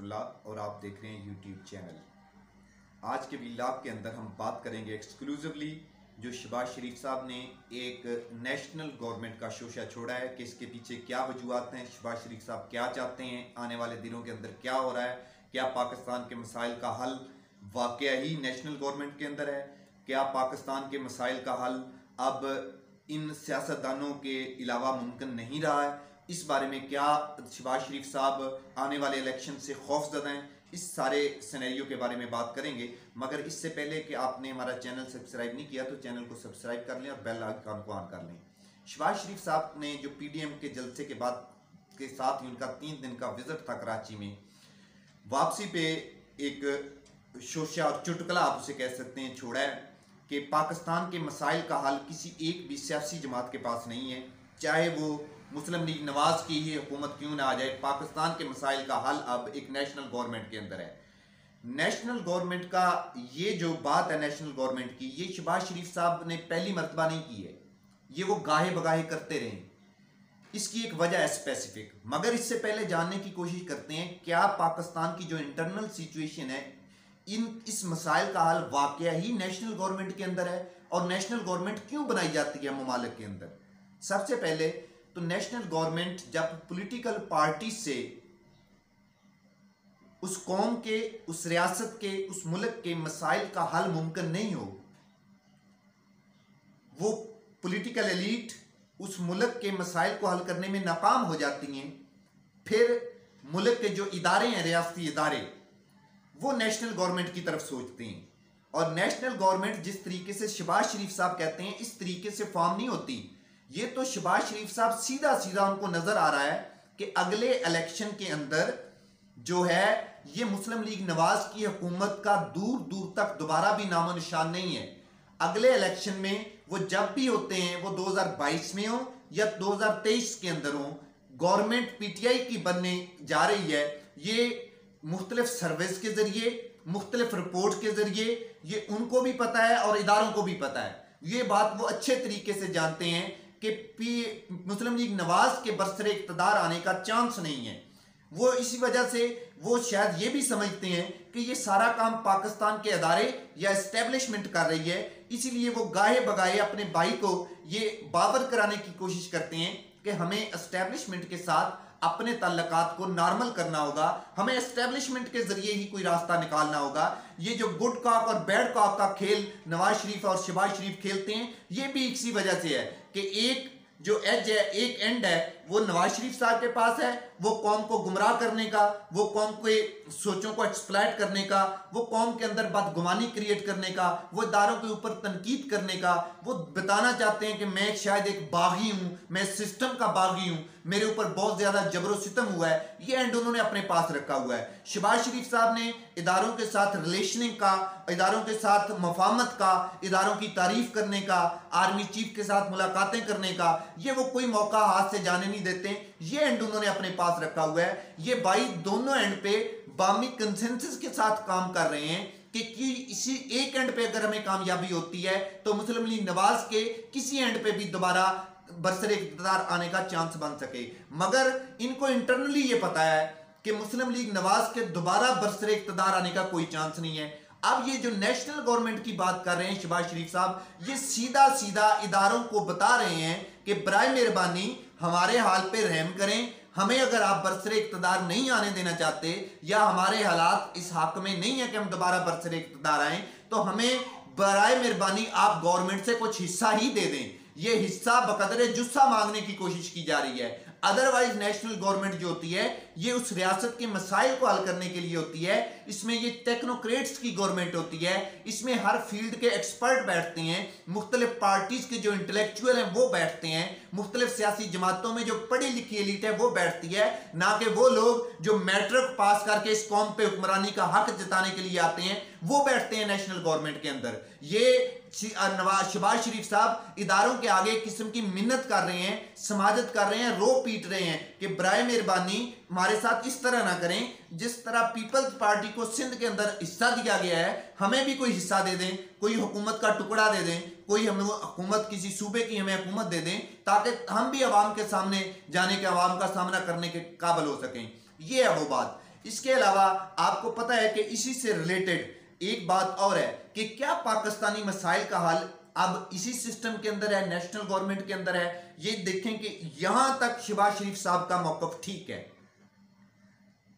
रहमतुल्लाह और आप देख रहे हैं यूट्यूब चैनल। आज के व्लॉग के अंदर हम बात करेंगे एक्सक्लूसिवली जो शहबाज शरीफ साहब ने एक नेशनल गवर्नमेंट का शोशा छोड़ा है कि इसके पीछे क्या वजूहत हैं, शहबाज शरीफ साहब क्या चाहते हैं, आने वाले दिनों के अंदर क्या हो रहा है, क्या पाकिस्तान के मसाइल का हल वाकया ही नेशनल गवर्नमेंट के अंदर है, क्या पाकिस्तान के मसाइल का हल अब इन सियासतदानों के अलावा मुमकिन नहीं रहा है, इस बारे में क्या शहबाज शरीफ साहब आने वाले इलेक्शन से खौफजदा हैं, इस सारे सिनेरियो के बारे में बात करेंगे। मगर इससे पहले कि आपने हमारा चैनल सब्सक्राइब नहीं किया तो चैनल को सब्सक्राइब कर लें और बेल आइकन को ऑन कर लें। शहबाज शरीफ साहब ने जो पीडीएम के जलसे के बाद के साथ ही उनका 3 दिन का विजिट था कराची में, वापसी पे एक शोशा और चुटकुला आप उसे कह सकते हैं छोड़ा है कि पाकिस्तान के मसाइल का हल किसी एक भी सियासी जमात के पास नहीं है, चाहे वो मुस्लिम लीग नवाज की ही हुकूमत क्यों ना आ जाए। पाकिस्तान के मसाइल का हल अब एक नेशनल गवर्नमेंट के अंदर है। नेशनल गवर्नमेंट का ये जो बात है नेशनल गवर्नमेंट की, ये शहबाज शरीफ साहब ने पहली मर्तबा नहीं की है, ये वो गाहे बगाहे करते रहे। इसकी एक वजह है स्पेसिफिक, मगर इससे पहले जानने की कोशिश करते हैं क्या पाकिस्तान की जो इंटरनल सिचुएशन है इस मसाइल का हल वाकया ही नेशनल गवर्नमेंट के अंदर है और नेशनल गवर्नमेंट क्यों बनाई जाती है ममालिक के अंदर। सबसे पहले तो नेशनल गवर्नमेंट जब पॉलिटिकल पार्टी से उस कौम के, उस रियासत के, उस मुल्क के मसाइल का हल मुमकिन नहीं हो, वो पॉलिटिकल एलीट उस मुल्क के मसाइल को हल करने में नाकाम हो जाती हैं, फिर मुल्क के जो इदारे हैं, रियासती इदारे, वो नेशनल गवर्नमेंट की तरफ सोचते हैं। और नेशनल गवर्नमेंट जिस तरीके से शहबाज शरीफ साहब कहते हैं इस तरीके से फॉर्म नहीं होती। ये तो शहबाज शरीफ साहब सीधा सीधा उनको नजर आ रहा है कि अगले इलेक्शन के अंदर जो है ये मुस्लिम लीग नवाज की हुकूमत का दूर दूर तक दोबारा भी नामो निशान नहीं है। अगले इलेक्शन में वो जब भी होते हैं वो 2022 में हो या 2023 के अंदर हो, गवर्नमेंट पीटीआई की बनने जा रही है। ये मुख्तलिफ सर्विस के जरिए, मुख्तलिफ रिपोर्ट के जरिए ये उनको भी पता है और इदारों को भी पता है। ये बात वो अच्छे तरीके से जानते हैं कि मुस्लिम लीग नवाज के बरसरे इक़्तिदार आने का चांस नहीं है। वो इसी वजह से वो शायद ये भी समझते हैं कि ये सारा काम पाकिस्तान के अदारे या एस्टेब्लिशमेंट कर रही है, इसीलिए वो गाहे बगाए अपने भाई को ये बावर कराने की कोशिश करते हैं कि हमें एस्टेब्लिशमेंट के साथ अपने ताल्लुकात को नॉर्मल करना होगा, हमें एस्टेब्लिशमेंट के जरिए ही कोई रास्ता निकालना होगा। ये जो गुड कॉप और बैड कॉप का खेल नवाज शरीफ और शहबाज शरीफ खेलते हैं, ये भी इसी वजह से है कि एक जो एज है, एक एंड है, वो नवाज शरीफ साहब के पास है, वो कौम को गुमराह करने का, वो कौम के सोचों को एक्सप्लॉइट करने का, वो कौम के अंदर बदगुमानी क्रिएट करने का, वो इदारों के ऊपर तनकीद करने का। वो बताना चाहते हैं कि मैं शायद एक बागी हूं, मैं सिस्टम का बागी हूं, मेरे ऊपर बहुत ज्यादा जबरो सितम हुआ है। ये एंड उन्होंने अपने पास रखा हुआ है। शहबाज शरीफ साहब ने इदारों के साथ रिलेशनिंग का, इदारों के साथ मफामत का, इदारों की तारीफ करने का, आर्मी चीफ के साथ मुलाकातें करने का, ये वो कोई मौका हाथ से जाने नहीं देते। ये एंड उन्होंने अपने पास रखा हुआ है। ये भाई दोनों एंड पे बामी कंसेंसस के साथ काम कर रहे हैं कि इसी एक एंड पे अगर हमें कामयाबी होती है तो मुस्लिम लीग नवाज के किसी एंड पे भी दोबारा बरसरे इक़्तिदार आने का चांस बन सके। मगर इनको इंटरनली ये पता है कि मुस्लिम लीग नवाज के दोबारा बरसरे इक़्तिदार आने का कोई चांस नहीं है। अब ये जो नेशनल गवर्नमेंट की बात कर रहे हैं शहबाज शरीफ साहब, ये सीधा सीधा इदारों को बता रहे हैं कि बराए मेहरबानी हमारे हाल पे रहम करें, हमें अगर आप बरसरे इक़्तिदार नहीं आने देना चाहते या हमारे हालात इस हक में नहीं है कि हम दोबारा बरसरे इक़्तिदार आए, तो हमें बराए मेहरबानी आप गवर्नमेंट से कुछ हिस्सा ही दे दें। ये हिस्सा बकदरे जुस्सा मांगने की कोशिश की जा रही है। अदरवाइज नेशनल गवर्नमेंट जो होती है ये उस रियासत के मसाइल को हल करने के लिए होती है। इसमें ये टेक्नोक्रेट्स की गवर्नमेंट होती है, इसमें हर फील्ड के एक्सपर्ट बैठते हैं, मुख्तलिफ पार्टीज के जो इंटेलेक्चुअल हैं वो बैठते हैं, मुख्तलिफ सियासी जमातों में जो पढ़ी लिखी एलीट है वो बैठती है, ना कि वो लोग जो मैट्रिक पास करके इस कौम पे हुक्मरानी का हक जताने के लिए आते हैं वो बैठते हैं नेशनल गवर्नमेंट के अंदर। ये शहबाज शरीफ साहब इदारों के आगे एक किस्म की मिन्नत कर रहे हैं, समाजत कर रहे हैं, रो पीट रहे हैं कि बराए मेहरबानी हमारे साथ इस तरह ना करें, जिस तरह पीपल्स पार्टी को सिंध के अंदर हिस्सा दिया गया है हमें भी कोई हिस्सा दे दें, कोई हुकूमत का टुकड़ा दे दें, कोई हमें हुकूमत किसी सूबे की हमें हुकूमत दे दें ताकि हम भी अवाम के सामने जाने के, अवाम का सामना करने के काबिल हो सकें। ये है वो बात। इसके अलावा आपको पता है कि इसी से रिलेटेड एक बात और है कि क्या पाकिस्तानी मसाइल का हल अब इसी सिस्टम के अंदर है, नेशनल गवर्नमेंट के अंदर है। ये देखें कि यहां तक शहबाज शरीफ साहब का मौकफ ठीक है।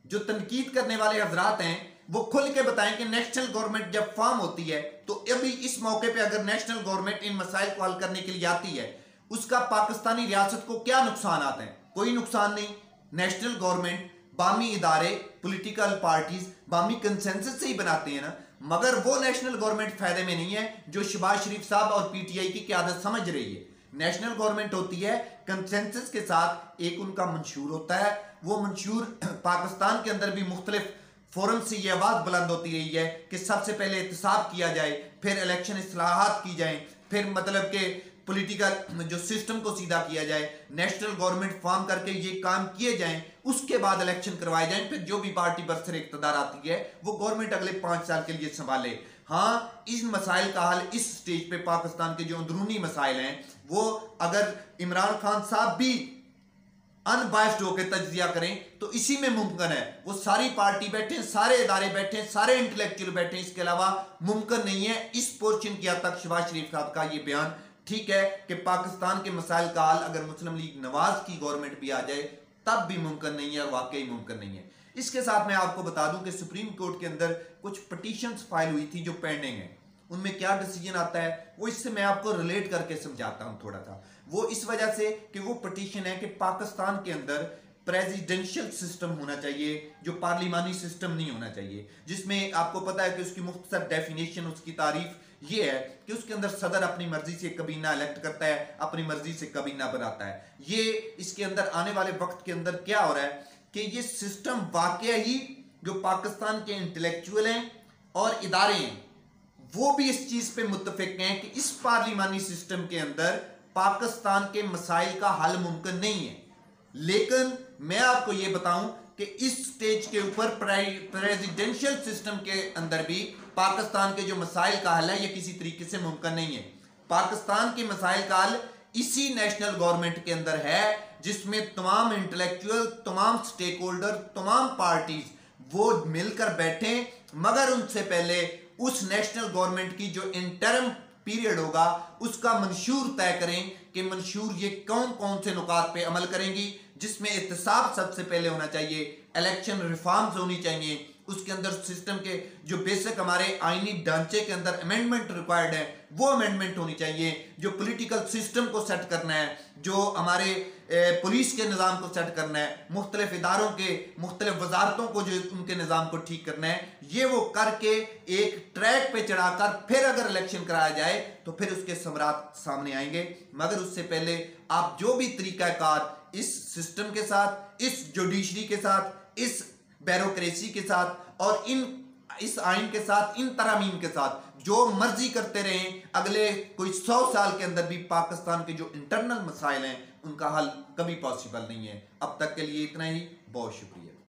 जो तनकीद करने वाले हजरात हैं वो खुल के बताएं कि नेशनल गवर्नमेंट जब फॉर्म होती है तो अभी इस मौके पे अगर नेशनल गवर्नमेंट इन मसाइल को हल करने के लिए आती है, उसका पाकिस्तानी रियासत को क्या नुकसान आते हैं? कोई नुकसान नहीं। नेशनल गवर्नमेंट बामी इदारे, पॉलिटिकल पार्टीज बामी कंसेंसस से ही बनाते हैं ना, मगर वो नेशनल गवर्नमेंट फायदे में नहीं है जो शहबाज शरीफ साहब और पीटीआई की क़यादत समझ रही है। नेशनल गवर्नमेंट होती है कंसेंसस के साथ, एक उनका मंशूर होता है, वो मंशूर पाकिस्तान के अंदर भी मुख्तलिफ फोरम से ये आवाज़ बुलंद होती रही है कि सबसे पहले एहतसाब किया जाए, फिर इलेक्शन इस्लाहात की जाए, फिर मतलब के पॉलिटिकल जो सिस्टम को सीधा किया जाए, नेशनल गवर्नमेंट फॉर्म करके ये काम किए जाएं, उसके बाद इलेक्शन करवाए जाएं, फिर जो भी पार्टी बरसर इक़्तिदार आती है वो गवर्नमेंट अगले 5 साल के लिए संभाले। हाँ, इस मसाइल का हल इस स्टेज पे पाकिस्तान के जो अंदरूनी मसाइल हैं वो अगर इमरान खान साहब भी अनबायस्ड होकर तज्जिया करें तो इसी में मुमकिन है। वो सारी पार्टी बैठे, सारे इदारे बैठे, सारे इंटेलेक्चुअल बैठे, इसके अलावा मुमकिन नहीं है। इस पोर्शन की हद तक शहबाज शरीफ साहब का ये बयान ठीक है कि पाकिस्तान के मसाइल का हल अगर मुस्लिम लीग नवाज की गवर्नमेंट भी आ जाए तब भी मुमकिन नहीं है, वाकई मुमकिन नहीं है। इसके साथ मैं आपको बता दूं कि सुप्रीम कोर्ट के अंदर कुछ पिटीशंस फाइल हुई थी जो पेंडिंग है, उनमें क्या डिसीजन आता है वो इससे मैं आपको रिलेट करके समझाता हूं थोड़ा सा। वो इस वजह से कि वो पिटीशन है कि पाकिस्तान के अंदर प्रेसिडेंशियल सिस्टम होना चाहिए, जो पार्लिमानी सिस्टम नहीं होना चाहिए, जिसमें आपको पता है कि उसकी मुख्तसर डेफिनेशन, उसकी तारीफ ये है कि उसके अंदर सदर अपनी मर्जी से कबीना इलेक्ट करता है, अपनी मर्जी से कबीना बनाता है। ये इसके अंदर आने वाले वक्त के अंदर क्या हो रहा है कि ये सिस्टम वाकई ही जो पाकिस्तान के इंटेलेक्चुअल हैं और इदारे हैं वो भी इस चीज पे मुत्तफिक हैं कि इस पार्लिमानी सिस्टम के अंदर पाकिस्तान के मसाइल का हल मुमकिन नहीं है। लेकिन मैं आपको ये बताऊं कि इस स्टेज के ऊपर प्रेसिडेंशियल सिस्टम के अंदर भी पाकिस्तान के जो मसाइल का हल है ये किसी तरीके से मुमकिन नहीं है। पाकिस्तान के मसाइल का हल इसी नेशनल गवर्नमेंट के अंदर है जिसमें तमाम इंटेलेक्चुअल, तमाम स्टेक होल्डर, तमाम पार्टीज वो मिलकर बैठे, मगर उनसे पहले उस नेशनल गवर्नमेंट की जो इंटरम पीरियड होगा उसका मंशूर तय करें कि मंशूर ये कौन कौन से नुकात पे अमल करेंगी, जिसमें एहतसाब सबसे पहले होना चाहिए, इलेक्शन रिफॉर्म्स होनी चाहिए, उसके अंदर सिस्टम के जो बेसिक हमारे आईनी ढांचे के अंदर अमेंडमेंट रिक्वायर्ड है वो अमेंडमेंट होनी चाहिए, जो पॉलिटिकल सिस्टम को सेट करना है, जो हमारे पुलिस के निज़ाम को सेट करना है, मुख्तलिफ इदारों के मुख्तलिफ वजारतों को जो उनके निज़ाम को ठीक करना है, ये वो करके एक ट्रैक पे चढ़ाकर फिर अगर इलेक्शन कराया जाए तो फिर उसके समरात सामने आएंगे। मगर उससे पहले आप जो भी तरीकाकार इस सिस्टम के साथ, इस जुडिशरी के साथ, इस ब्यूरोक्रेसी के साथ और इस आइन के साथ, इन तरामीम के साथ जो मर्जी करते रहें, अगले कोई 100 साल के अंदर भी पाकिस्तान के जो इंटरनल मसाइल हैं उनका हल कभी पॉसिबल नहीं है। अब तक के लिए इतना ही, बहुत शुक्रिया।